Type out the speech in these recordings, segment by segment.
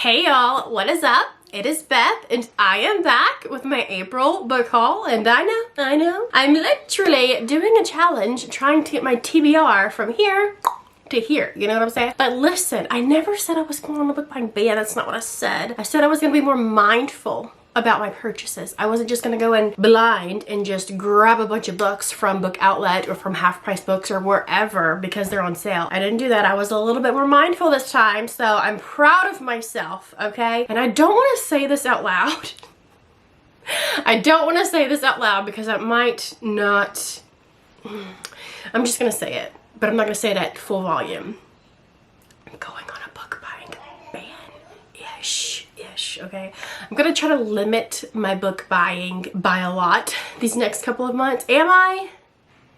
Hey y'all, what is up? It is Beth and I am back with my April book haul, and I know, I'm literally doing a challenge trying to get my TBR from here to here, you know what I'm saying? But listen, I never said I was going on a book buying ban. That's not what I said. I said I was gonna be more mindful about my purchases. I wasn't just gonna go in blind and just grab a bunch of books from Book Outlet or from Half Price Books or wherever because they're on sale. I didn't do that. I was a little bit more mindful this time, so I'm proud of myself, okay? And I don't want to say this out loud. I don't want to say this out loud because I might not... I'm just gonna say it, but I'm not gonna say it at full volume. I'm going on a book buying ban-ish. Okay, I'm gonna try to limit my book buying by a lot these next couple of months. Am I?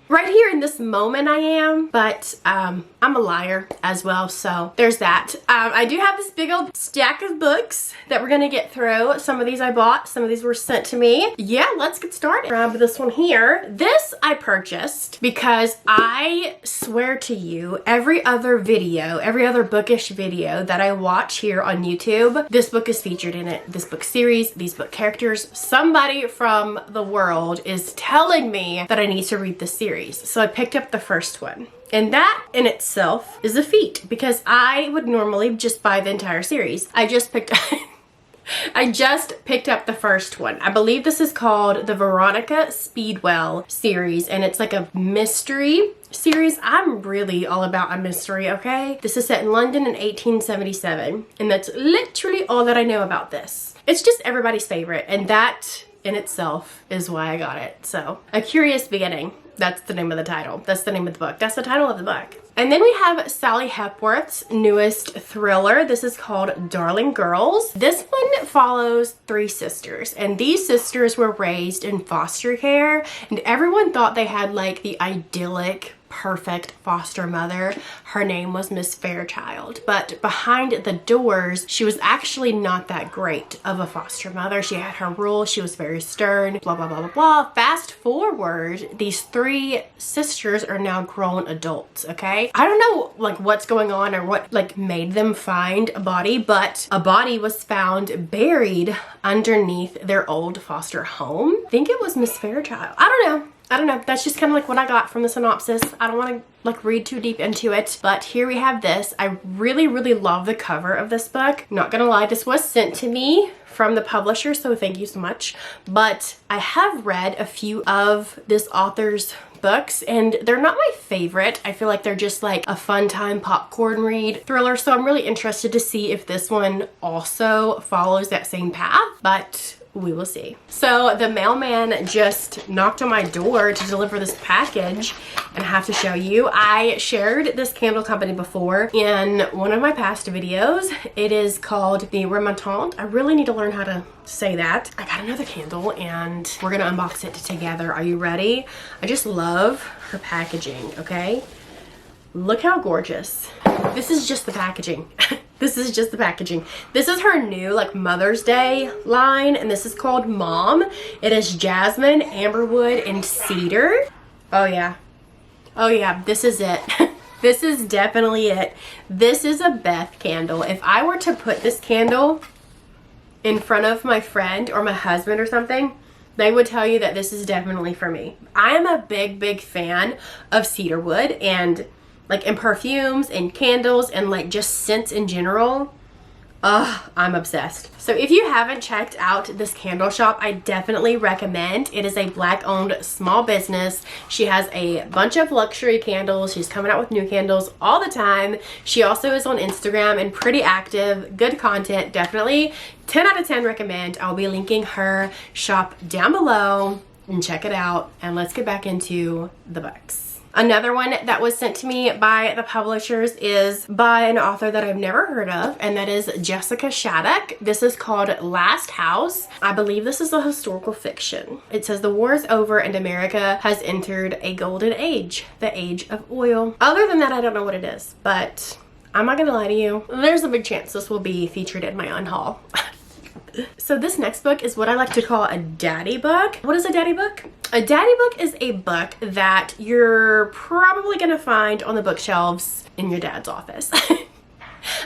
Right here in this moment I am, but I'm a liar as well, so there's that. I do have this big old stack of books that we're gonna get through. Some of these I bought, some of these were sent to me. Yeah, let's get started. Grab this one here. This I purchased because I swear to you, every other video, every other bookish video that I watch here on YouTube, this book is featured in it. This book series, these book characters, somebody from the world is telling me that I need to read this series. So I picked up the first one. And that in itself is a feat because I would normally just buy the entire series. I just picked up the first one. I believe this is called the Veronica Speedwell series, and it's like a mystery series. I'm really all about a mystery, okay? This is set in London in 1877, and that's literally all that I know about this. It's just everybody's favorite, and that in itself is why I got it. So, A Curious Beginning. That's the name of the title. That's the name of the book. That's the title of the book. And then we have Sally Hepworth's newest thriller. This is called Darling Girls. This one follows three sisters, and these sisters were raised in foster care, and everyone thought they had like the idyllic, perfect foster mother. Her name was Miss Fairchild, but behind the doors, she was actually not that great of a foster mother. She had her rules. She was very stern, blah, blah, blah, blah, blah. Fast forward, these three sisters are now grown adults, okay? I don't know like what's going on or what like made them find a body, but a body was found buried underneath their old foster home. I think it was Miss Fairchild. I don't know. That's just kind of like what I got from the synopsis. I don't want to like read too deep into it, but here we have this. I really, really love the cover of this book. Not gonna lie, this was sent to me from the publisher, so thank you so much. But I have read a few of this author's books, and they're not my favorite. I feel like they're just like a fun time popcorn read thriller, so I'm really interested to see if this one also follows that same path, but we will see. So the mailman just knocked on my door to deliver this package, and I have to show you. I shared this candle company before in one of my past videos. It is called the readathon. I really need to learn how to say that. I got another candle and we're gonna unbox it together. Are you ready? I just love her packaging, okay? Look how gorgeous. This is just the packaging. This is just the packaging. This is her new like Mother's Day line, and this is called Mom. It is jasmine, amberwood, and cedar. Oh yeah. Oh yeah, this is it. This is definitely it. This is a Beth candle. If I were to put this candle in front of my friend or my husband or something, they would tell you that this is definitely for me. I am a big fan of cedarwood and like in perfumes and candles and like just scents in general. I'm obsessed. So if you haven't checked out this candle shop, I definitely recommend. It is a Black owned small business. She has a bunch of luxury candles. She's coming out with new candles all the time. She also is on Instagram and pretty active, good content. Definitely 10 out of 10 recommend. I'll be linking her shop down below and check it out. And let's get back into the books. Another one that was sent to me by the publishers is by an author that I've never heard of, and that is Jessica Shattuck. This is called Last House. I believe this is a historical fiction. It says the war is over and America has entered a golden age, the age of oil. Other than that, I don't know what it is, but I'm not gonna lie to you. There's a big chance this will be featured in my unhaul. So this next book is what I like to call a daddy book. What is a daddy book? A daddy book is a book that you're probably gonna find on the bookshelves in your dad's office.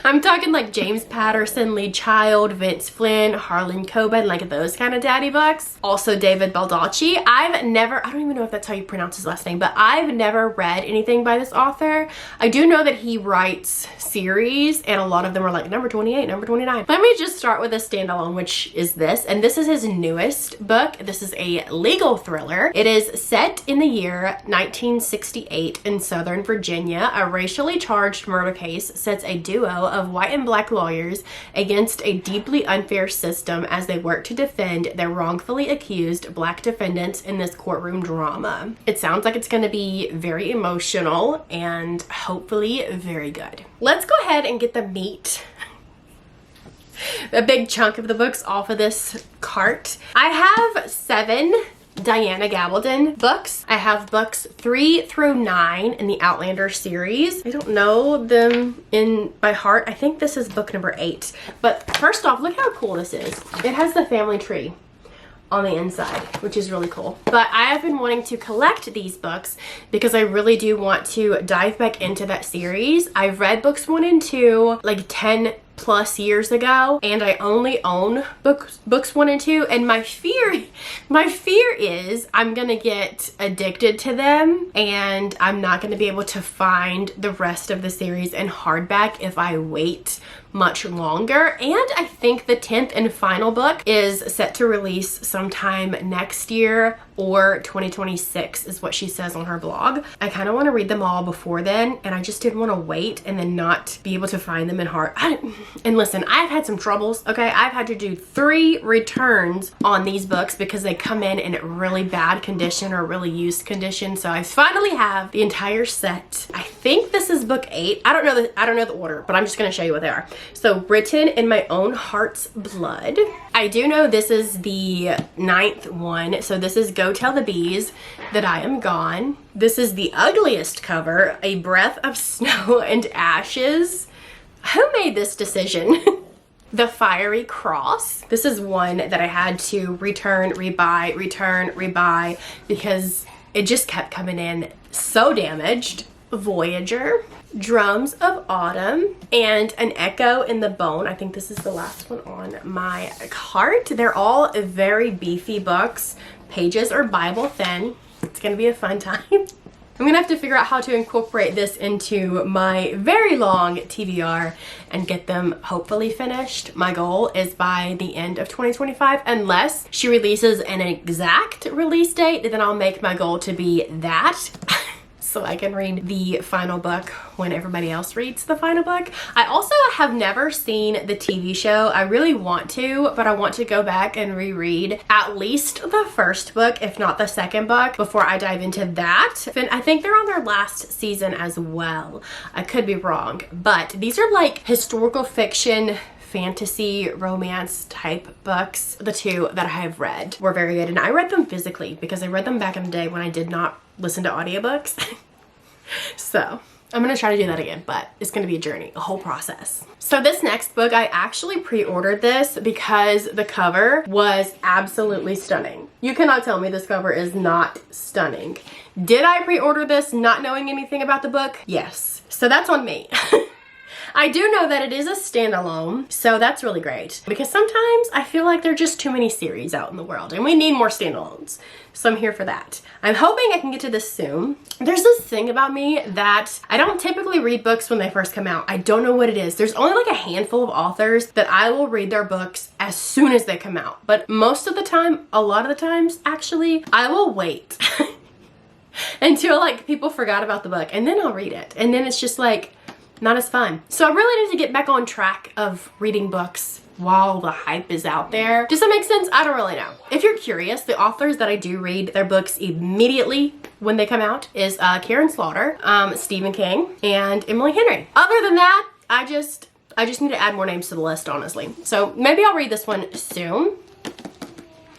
I'm talking like James Patterson, Lee Child, Vince Flynn, Harlan Coben, like those kind of daddy books. Also David Baldacci. I don't even know if that's how you pronounce his last name, but I've never read anything by this author. I do know that he writes series, and a lot of them are like number 28, number 29. Let me just start with a standalone, which is this, and this is his newest book. This is a legal thriller. It is set in the year 1968 in Southern Virginia. A racially charged murder case sets a duo of white and black lawyers against a deeply unfair system as they work to defend their wrongfully accused black defendants in this courtroom drama. It sounds like it's going to be very emotional and hopefully very good. Let's go ahead and get the meat, a big chunk of the books off of this cart. I have 7 Diana Gabaldon books. I have books 3 through 9 in the Outlander series. I don't know them in by heart. I think this is book number 8. But first off, look how cool this is. It has the family tree on the inside, which is really cool. But I have been wanting to collect these books because I really do want to dive back into that series. I've read books 1 and 2 like 10 plus years ago, and I only own books 1 and 2, and my fear is I'm gonna get addicted to them and I'm not gonna be able to find the rest of the series in hardback if I wait much longer. And I think the 10th and final book is set to release sometime next year, or 2026 is what she says on her blog. I kind of want to read them all before then, and I just didn't want to wait and then not be able to find them in and listen, I've had some troubles, okay? I've had to do 3 returns on these books because they come in really bad condition or really used condition. So I finally have the entire set. I think this is book 8. I don't know the order, but I'm just going to show you what they are. So Written in My Own Heart's Blood. I do know this is the 9th one. So this is Go Tell the Bees That I Am Gone. This is the ugliest cover, A Breath of Snow and Ashes. Who made this decision? The Fiery Cross. This is one that I had to return, rebuy, because it just kept coming in so damaged. Voyager, Drums of Autumn, and An Echo in the Bone. I think this is the last one on my cart. They're all very beefy books. Pages are Bible thin. It's gonna be a fun time. I'm gonna have to figure out how to incorporate this into my very long TBR and get them hopefully finished. My goal is by the end of 2025, unless she releases an exact release date, then I'll make my goal to be that. So I can read the final book when everybody else reads the final book. I also have never seen the TV show. I really want to, but I want to go back and reread at least the first book, if not the second book, before I dive into that. And I think they're on their last season as well. I could be wrong, but these are like historical fiction, fantasy, romance type books. The 2 that I have read were very good, and I read them physically because I read them back in the day when I did not listen to audiobooks. So I'm gonna try to do that again, but it's gonna be a journey, a whole process. So this next book, I actually pre-ordered this because the cover was absolutely stunning. You cannot tell me this cover is not stunning. Did I pre-order this not knowing anything about the book? Yes. So that's on me. I do know that it is a standalone, so that's really great, because sometimes I feel like there are just too many series out in the world and we need more standalones. So I'm here for that. I'm hoping I can get to this soon. There's this thing about me that I don't typically read books when they first come out. I don't know what it is. There's only like a handful of authors that I will read their books as soon as they come out. But most of the time, a lot of the times actually, I will wait until like people forgot about the book, and then I'll read it. And then it's just like, not as fun. So I really need to get back on track of reading books while the hype is out there. Does that make sense? I don't really know. If you're curious, the authors that I do read their books immediately when they come out is Karen Slaughter, Stephen King, and Emily Henry. Other than that, I just need to add more names to the list, honestly. So maybe I'll read this one soon.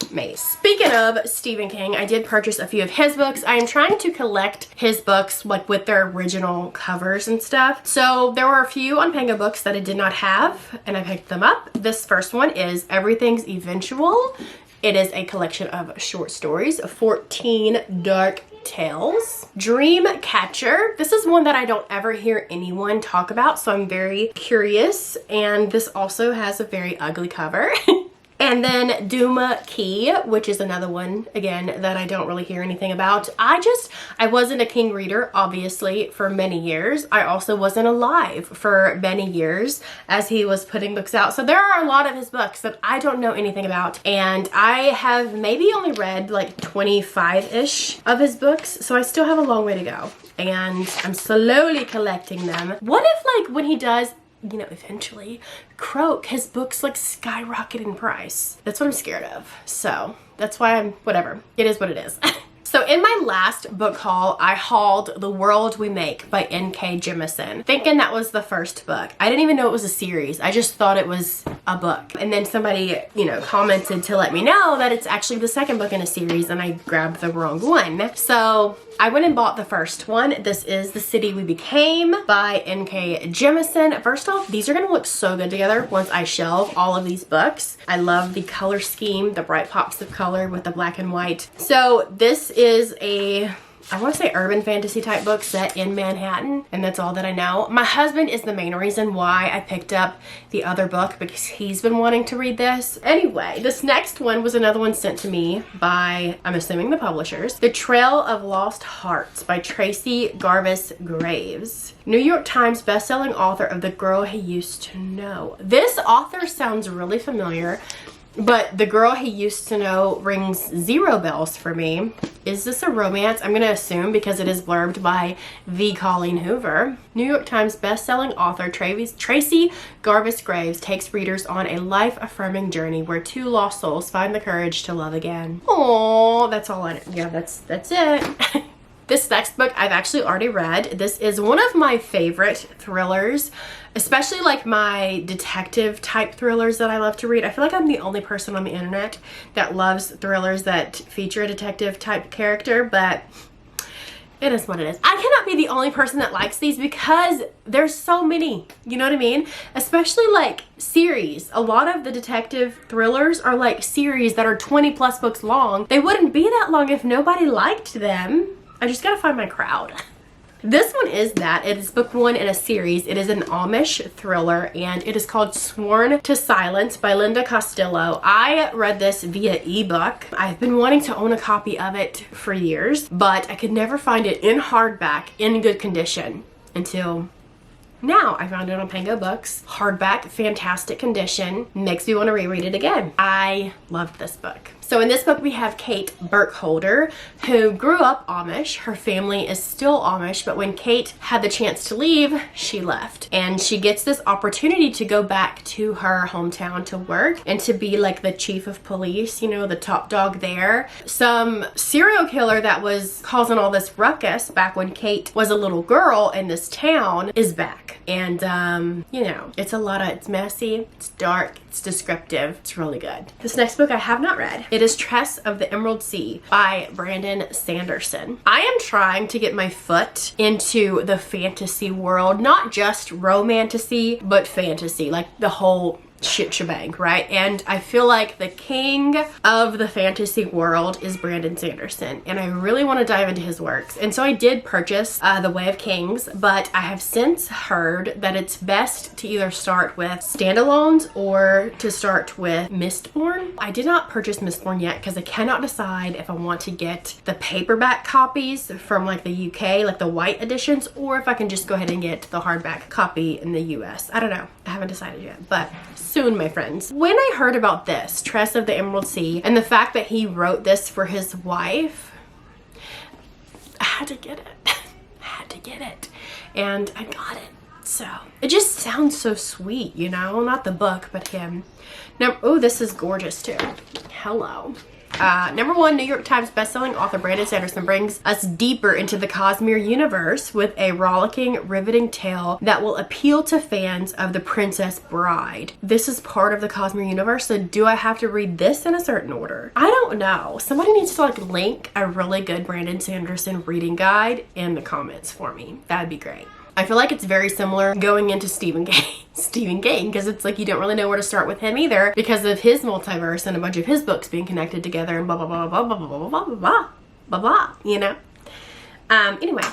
Maybe. Speaking of Stephen King, I did purchase a few of his books. I am trying to collect his books like with their original covers and stuff. So there were a few on Pango Books that I did not have, and I picked them up. This first one is Everything's Eventual. It is a collection of short stories, 14 dark Tales. Dreamcatcher. This is one that I don't ever hear anyone talk about, so I'm very curious. And this also has a very ugly cover. And then Duma Key, which is another one, again, that I don't really hear anything about. I wasn't a King reader, obviously, for many years. I also wasn't alive for many years as he was putting books out. So there are a lot of his books that I don't know anything about. And I have maybe only read like 25-ish of his books. So I still have a long way to go. And I'm slowly collecting them. What if, like, when he does, you know, eventually croak, his books like skyrocket in price? That's what I'm scared of. So that's why whatever. It is what it is. So in my last book haul, I hauled The World We Make by N.K. Jemisin, thinking that was the first book. I didn't even know it was a series. I just thought it was a book. And then somebody, you know, commented to let me know that it's actually the second book in a series, and I grabbed the wrong one. So I went and bought the first one. This is The City We Became by N.K. Jemisin. First off, these are gonna look so good together once I shelve all of these books. I love the color scheme, the bright pops of color with the black and white. So this is I want to say urban fantasy type book set in Manhattan, and that's all that I know. My husband is the main reason why I picked up the other book, because he's been wanting to read this. Anyway, this next one was another one sent to me by, I'm assuming, the publishers. The Trail of Lost Hearts by Tracy Garvis Graves. New York Times bestselling author of The Girl He Used to Know. This author sounds really familiar, but The Girl He Used to Know rings zero bells for me. Is this a romance? I'm going to assume, because it is blurbed by the Colleen Hoover. New York Times bestselling author Tracy Garvis Graves takes readers on a life-affirming journey where two lost souls find the courage to love again. Oh, that's all I, yeah, that's it. This next book I've actually already read. This is one of my favorite thrillers, especially like my detective type thrillers that I love to read. I feel like I'm the only person on the internet that loves thrillers that feature a detective type character, but it is what it is. I cannot be the only person that likes these because there's so many, you know what I mean? Especially like series. A lot of the detective thrillers are like series that are 20+ books long. They wouldn't be that long if nobody liked them. I just gotta find my crowd. This one is that. It is book one in a series. It is an Amish thriller, and it is called Sworn to Silence by Linda Castillo. I read this via ebook. I've been wanting to own a copy of it for years, but I could never find it in hardback in good condition until now. I found it on Pango Books. Hardback, fantastic condition. Makes me want to reread it again. I loved this book. So in this book we have Kate Burkholder, who grew up Amish. Her family is still Amish, but when Kate had the chance to leave, she left. And she gets this opportunity to go back to her hometown to work and to be like the chief of police, you know, the top dog there. Some serial killer that was causing all this ruckus back when Kate was a little girl in this town is back. And, you know, it's messy, it's dark, it's descriptive, it's really good. This next book I have not read. It is Tress of the Emerald Sea by Brandon Sanderson. I am trying to get my foot into the fantasy world, not just romantasy, but fantasy, like the whole shit shebang, right? And I feel like the king of the fantasy world is Brandon Sanderson, and I really want to dive into his works. And so I did purchase The Way of Kings, but I have since heard that it's best to either start with standalones or to start with Mistborn. I did not purchase Mistborn yet because I cannot decide if I want to get the paperback copies from like the UK, like the white editions, or if I can just go ahead and get the hardback copy in the US. I don't know. I haven't decided yet, but soon, my friends. When I heard about this, Tress of the Emerald Sea, and the fact that he wrote this for his wife, I had to get it. I had to get it. And I got it. So, it just sounds so sweet, you know? Not the book, but him. Now, oh, this is gorgeous too. Hello. Number one, New York Times bestselling author Brandon Sanderson brings us deeper into the Cosmere universe with a rollicking, riveting tale that will appeal to fans of The Princess Bride. This is part of the Cosmere universe, so do I have to read this in a certain order? I don't know. Somebody needs to like link a really good Brandon Sanderson reading guide in the comments for me. That'd be great. I feel like it's very similar going into Stephen King, because it's like you don't really know where to start with him either because of his multiverse and a bunch of his books being connected together and blah blah blah blah blah blah blah blah blah blah blah, you know? Anyway,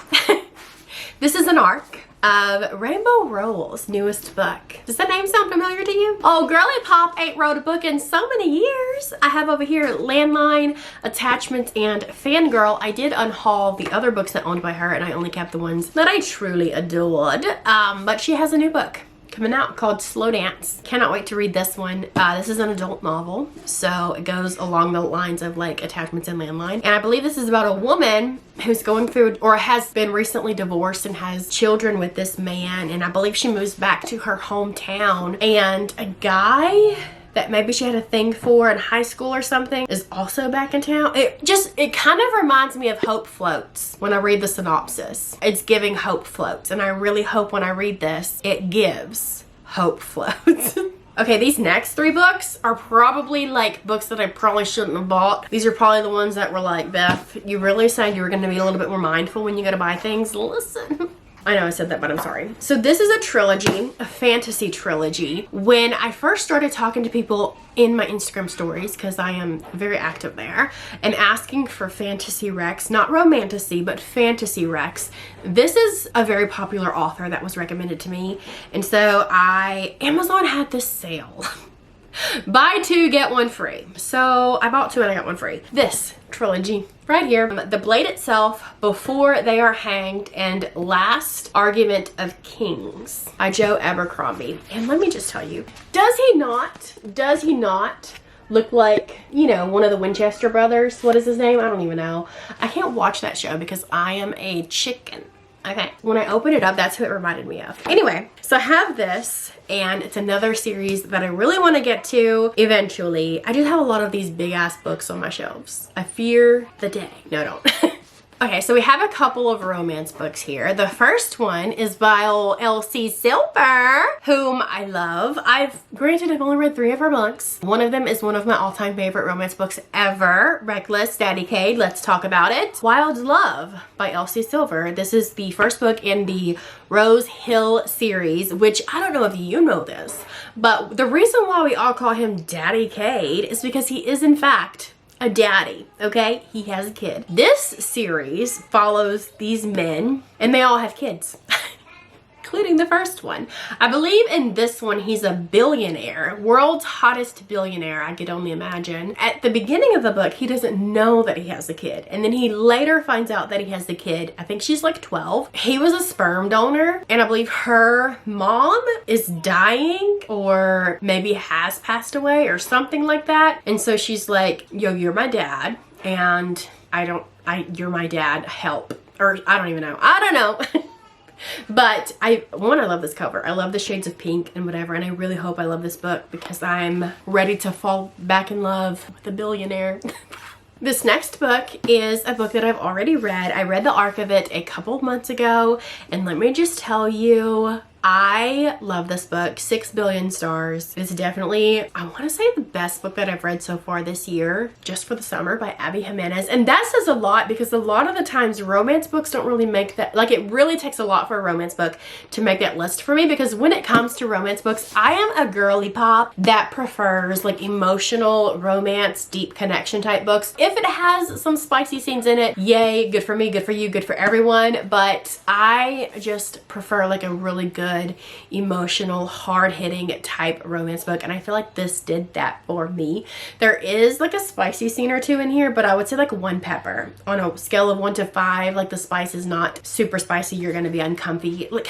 this is an arc of Rainbow Rowell's newest book. Does that name sound familiar to you? Oh, Girly Pop ain't wrote a book in so many years. I have over here Landline, Attachments, and Fangirl. I did unhaul the other books that owned by her, and I only kept the ones that I truly adored. But she has a new book coming out called Slow Dance. Cannot wait to read this one. This is an adult novel, so it goes along the lines of like Attachments and Landline. And I believe this is about a woman who's going through or has been recently divorced and has children with this man. And I believe she moves back to her hometown, and a guy that maybe she had a thing for in high school or something is also back in town. It kind of reminds me of Hope Floats when I read the synopsis. It's giving Hope Floats, and I really hope when I read this, it gives Hope Floats. Okay, these next 3 books are probably like books that I probably shouldn't have bought. These are probably the ones that were like, Beth, you really said you were gonna be a little bit more mindful when you go to buy things. Listen. I know I said that, but I'm sorry. So this is a trilogy, a fantasy trilogy. When I first started talking to people in my Instagram stories, because I am very active there, and asking for fantasy recs, not romantasy, but fantasy recs, this is a very popular author that was recommended to me. And so Amazon had this sale. Buy 2, get 1 free. So I bought 2 and I got 1 free. This trilogy right here. The Blade Itself, Before They Are Hanged, and Last Argument of Kings by Joe Abercrombie. And let me just tell you, does he not look like, you know, one of the Winchester brothers? What is his name? I don't even know. I can't watch that show because I am a chicken. Okay, when I opened it up, that's who it reminded me of. Anyway, so I have this, and it's another series that I really want to get to eventually. I just have a lot of these big ass books on my shelves. I fear the day. No, I don't. Okay, so we have a couple of romance books here. The first one is by old Elsie Silver, whom I love. Granted, I've only read 3 of her books. One of them is one of my all-time favorite romance books ever. Reckless, Daddy-Cade, let's talk about it. Wild Love by Elsie Silver. This is the first book in the Rose Hill series, which I don't know if you know this, but the reason why we all call him Daddy-Cade is because he is in fact a daddy, okay? He has a kid. This series follows these men, and they all have kids, including the first one. I believe in this one, he's a billionaire, world's hottest billionaire, I could only imagine. At the beginning of the book, he doesn't know that he has a kid, and then he later finds out that he has the kid. I think she's like 12. He was a sperm donor, and I believe her mom is dying or maybe has passed away or something like that. And so she's like, yo, you're my dad, and you're my dad, help. Or I don't even know. I don't know. But I love this cover. I love the shades of pink and whatever, and I really hope I love this book because I'm ready to fall back in love with a billionaire. This next book is a book that I've already read. I read the arc of it a couple months ago, and let me just tell you, I love this book. 6 billion stars. It's definitely, I want to say, the best book that I've read so far this year, just for the summer, by Abby Jimenez. And that says a lot because a lot of the times romance books don't really make that, like, it really takes a lot for a romance book to make that list for me, because when it comes to romance books, I am a girly pop that prefers like emotional romance, deep connection type books. If it has some spicy scenes in it, yay, good for me, good for you, good for everyone. But I just prefer like a really good emotional, hard-hitting type romance book, and I feel like this did that for me. There is like a spicy scene or 2 in here, but I would say like 1 pepper. On a scale of 1 to 5, like the spice is not super spicy, you're gonna be uncomfy. Like,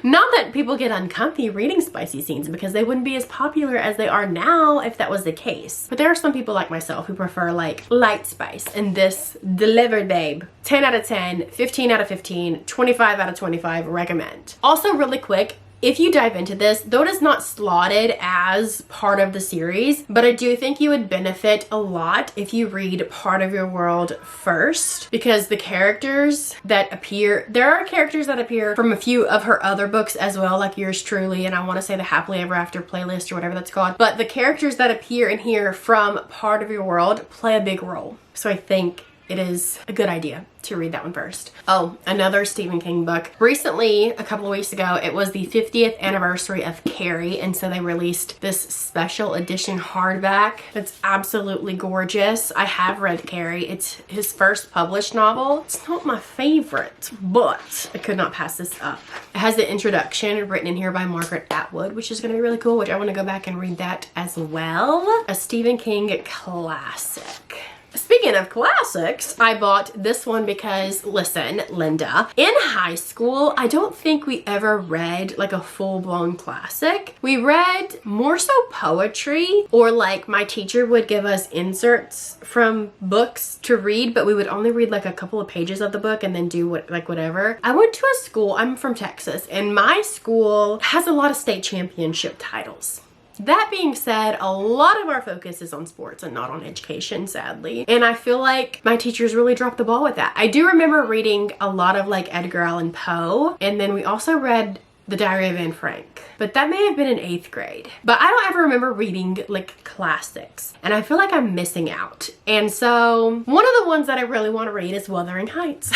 not that people get uncomfy reading spicy scenes, because they wouldn't be as popular as they are now if that was the case. But there are some people like myself who prefer like light spice, and this delivered, babe. 10 out of 10, 15 out of 15, 25 out of 25, recommend. Also, really quick, if you dive into this, though it is not slotted as part of the series, but I do think you would benefit a lot if you read Part of Your World first, because the characters that appear, there are characters that appear from a few of her other books as well, like yours truly, and I want to say the Happily Ever After playlist or whatever that's called, but the characters that appear in here from Part of Your World play a big role. So I think it is a good idea to read that one first. Oh, another Stephen King book. Recently, a couple of weeks ago, it was the 50th anniversary of Carrie, and so they released this special edition hardback that's absolutely gorgeous. I have read Carrie. It's his first published novel. It's not my favorite, but I could not pass this up. It has the introduction written in here by Margaret Atwood, which is going to be really cool, which I want to go back and read that as well. A Stephen King classic. Speaking of classics, I bought this one because, listen, Linda, in high school, I don't think we ever read like a full-blown classic. We read more so poetry, or like my teacher would give us inserts from books to read, but we would only read like a couple of pages of the book and then do whatever. I went to a school, I'm from Texas, and my school has a lot of state championship titles. That being said, a lot of our focus is on sports and not on education, sadly. And I feel like my teachers really dropped the ball with that. I do remember reading a lot of like Edgar Allan Poe, and then we also read The Diary of Anne Frank. But that may have been in 8th grade. But I don't ever remember reading like classics. And I feel like I'm missing out. And so one of the ones that I really want to read is Wuthering Heights.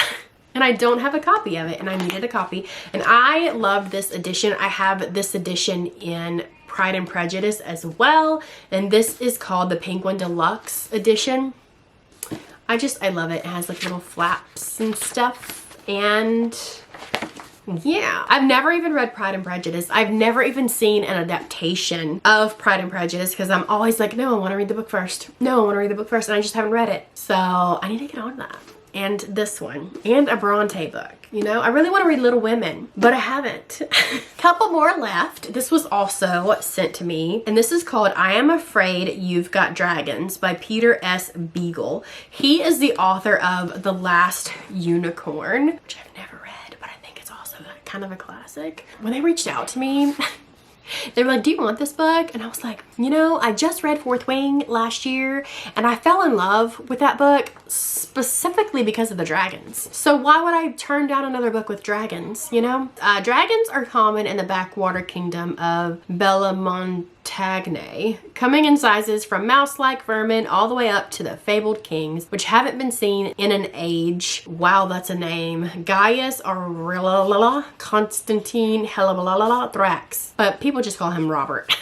And I don't have a copy of it, and I needed a copy. And I love this edition. I have this edition in Pride and Prejudice as well, and this is called the Penguin Deluxe edition. I love it. It has like little flaps and stuff, and yeah. I've never even read Pride and Prejudice. I've never even seen an adaptation of Pride and Prejudice because I'm always like, no, I want to read the book first. No, I want to read the book first, and I just haven't read it. So I need to get on that. And this one, and a Bronte book. You know, I really want to read Little Women, but I haven't. Couple more left. This was also sent to me, and this is called I Am Afraid You've Got Dragons by Peter S. Beagle. He is the author of The Last Unicorn, which I've never read, but I think it's also kind of a classic. When they reached out to me, they were like, do you want this book? And I was like, you know, I just read Fourth Wing last year, and I fell in love with that book specifically because of the dragons. So why would I turn down another book with dragons, you know? Dragons are common in the backwater kingdom of Belamontagne, coming in sizes from mouse-like vermin all the way up to the fabled kings, which haven't been seen in an age. Wow, that's a name. Gaius Aurelius Constantine Helabalala Thrax. But people just call him Robert.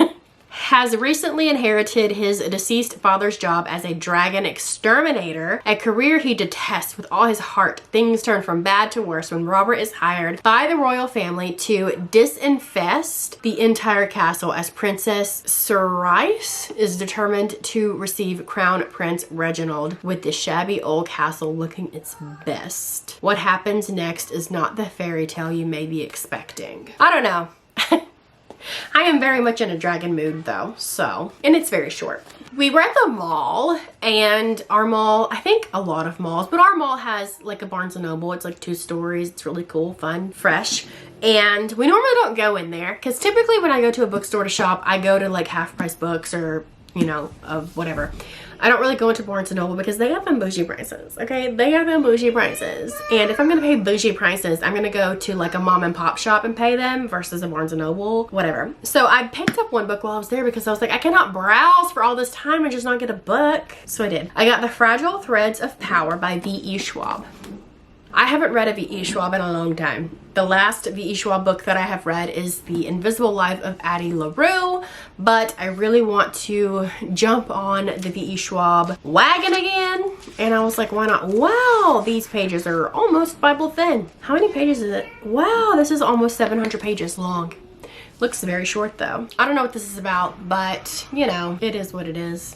Has recently inherited his deceased father's job as a dragon exterminator, a career he detests with all his heart. Things turn from bad to worse when Robert is hired by the royal family to disinfest the entire castle, as Princess Cerise is determined to receive Crown Prince Reginald, with the shabby old castle looking its best. What happens next is not the fairy tale you may be expecting. I don't know. I am very much in a dragon mood though, so, and it's very short. We were at the mall, and our mall, I think a lot of malls, but our mall has like a Barnes & Noble. It's like 2 stories. It's really cool, fun, fresh. And we normally don't go in there because typically when I go to a bookstore to shop, I go to like Half Price Books or, you know, of whatever. I don't really go into Barnes & Noble because they have them bougie prices, okay? They have them bougie prices. And if I'm going to pay bougie prices, I'm going to go to like a mom and pop shop and pay them versus a Barnes & Noble, whatever. So I picked up one book while I was there because I was like, I cannot browse for all this time and just not get a book. So I did. I got The Fragile Threads of Power by V.E. Schwab. I haven't read a V.E. Schwab in a long time. The last V.E. Schwab book that I have read is The Invisible Life of Addie LaRue, but I really want to jump on the V.E. Schwab wagon again, and I was like, why not? Wow, these pages are almost Bible thin. How many pages is it? Wow, this is almost 700 pages long. Looks very short though. I don't know what this is about, but you know, it is what it is.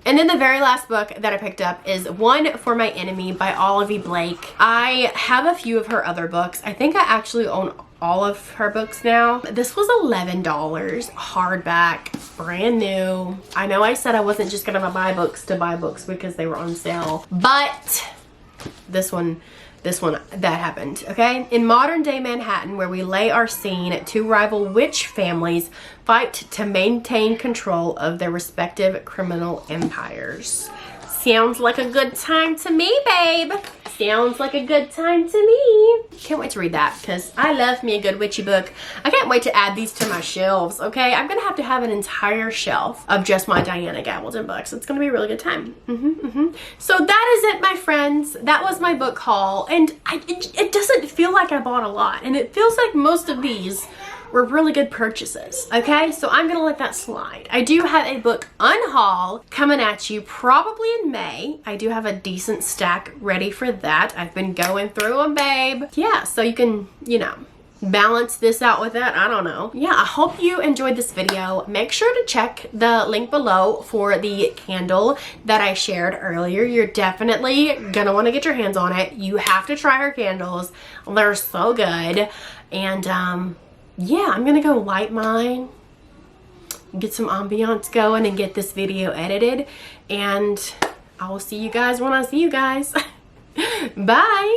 And then the very last book that I picked up is One for My Enemy by Olivia Blake. I have a few of her other books. I think I actually own all of her books now. This was $11, hardback, brand new. I know I said I wasn't just gonna buy books to buy books because they were on sale, but this one, that happened, okay? In modern day Manhattan, where we lay our scene, 2 rival witch families fight to maintain control of their respective criminal empires. Sounds like a good time to me, babe. Sounds like a good time to me. Can't wait to read that because I love me a good witchy book. I can't wait to add these to my shelves, okay? I'm gonna have to have an entire shelf of just my Diana Gabaldon books. It's gonna be a really good time. So that is it, my friends. That was my book haul, and it doesn't feel like I bought a lot, and it feels like most of these were really good purchases, okay? So I'm gonna let that slide. I do have a book unhaul coming at you probably in May. I do have a decent stack ready for that. I've been going through them, babe. Yeah, so you can, you know, balance this out with that. I don't know. Yeah, I hope you enjoyed this video. Make sure to check the link below for the candle that I shared earlier. You're definitely gonna want to get your hands on it. You have to try her candles. They're so good. And yeah, I'm gonna go light mine, get some ambiance going, and get this video edited. And I will see you guys when I see you guys. Bye.